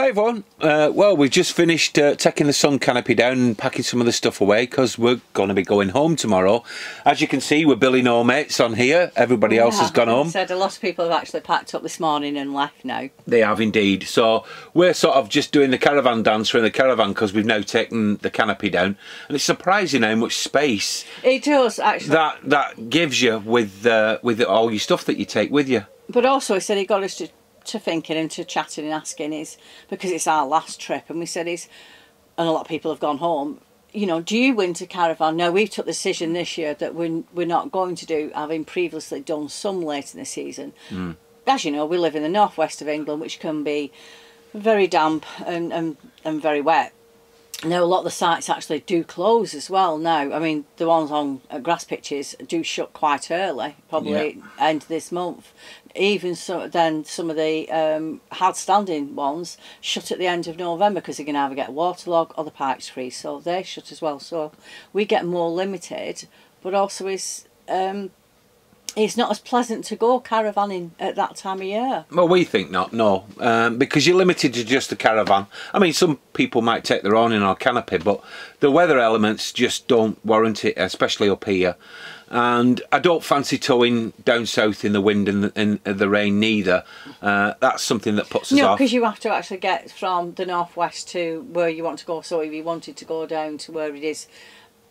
Hi everyone, well we've just finished taking the sun canopy down and packing some of the stuff away because we're going to be going home tomorrow. As you can see, we're Billy no mates on here, everybody else has gone home. Said a lot of people have actually packed up this morning and left now. They have indeed, so we're sort of just doing the caravan dance in the caravan because we've now taken the canopy down, and it's surprising how much space it does actually that gives you with all your stuff that you take with you. But also he said he got us to thinking and to chatting and asking is, because it's our last trip, and we said and a lot of people have gone home, you know, do you winter caravan? No, we've took the decision this year that we're not going to do, having previously done some late in the season. As you know, we live in the northwest of England, which can be very damp and very wet. Now, a lot of the sites actually do close as well now. I mean, the ones on grass pitches do shut quite early, probably end this month. Even then some of the hard standing ones shut at the end of November because they can either get waterlogged or the pipes freeze, so they shut as well. So we get more limited, but also it's not as pleasant to go caravanning at that time of year. Well, we think not, no, because you're limited to just the caravan. I mean, some people might take their own in our canopy, but the weather elements just don't warrant it, especially up here. And I don't fancy towing down south in the wind and the rain neither. That's something that puts us off. No, because you have to actually get from the northwest to where you want to go. So if you wanted to go down to where it is,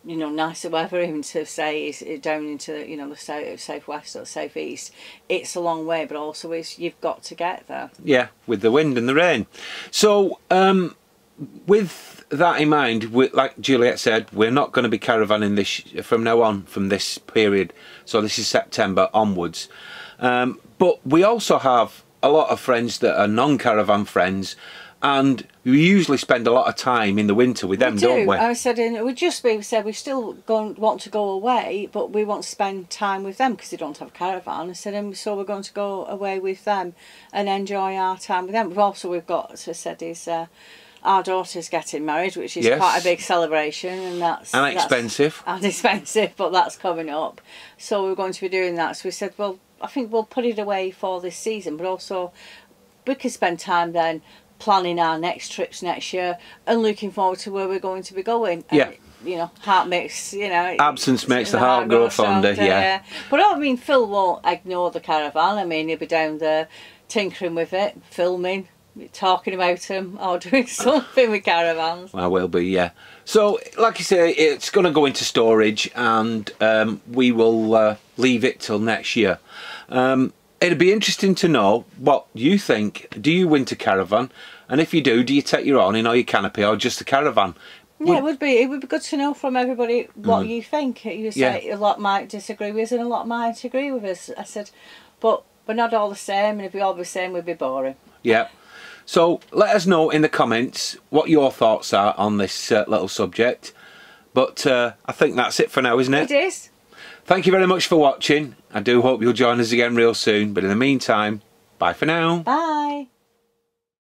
you know, nicer weather, even to say is down into the, you know, the southwest or southeast, it's a long way, but also you've got to get there. Yeah, with the wind and the rain. So with that in mind, like Juliet said, we're not going to be caravanning this from now on, from this period. So this is September onwards. But we also have a lot of friends that are non-caravan friends, and we usually spend a lot of time in the winter with them, don't we? I said, we said we still want to go away, but we want to spend time with them because they don't have a caravan. I said, and so we're going to go away with them and enjoy our time with them. But also we've got, as I said, our daughter's getting married, which is quite a big celebration, and that's expensive. And expensive, but that's coming up. So we're going to be doing that. So we said, well, I think we'll put it away for this season, but also we could spend time then planning our next trips next year and looking forward to where we're going to be going. And, you know, heart makes, you know, absence makes the heart grow fonder. Yeah. But I mean, Phil won't ignore the caravan. I mean, he'll be down there tinkering with it, filming, talking about them, or doing something with caravans. I will be, yeah. So, like you say, it's going to go into storage, and we will leave it till next year. It'd be interesting to know what you think. Do you winter caravan? And if you do you take your own in or your canopy or just the caravan? Yeah, it would be good to know from everybody what you think. You say a lot might disagree with us and a lot might agree with us. I said, but we're not all the same, and if we all were the same, we'd be boring. Yeah. So let us know in the comments what your thoughts are on this little subject. But I think that's it for now, isn't it? It is. Thank you very much for watching. I do hope you'll join us again real soon. But in the meantime, bye for now. Bye.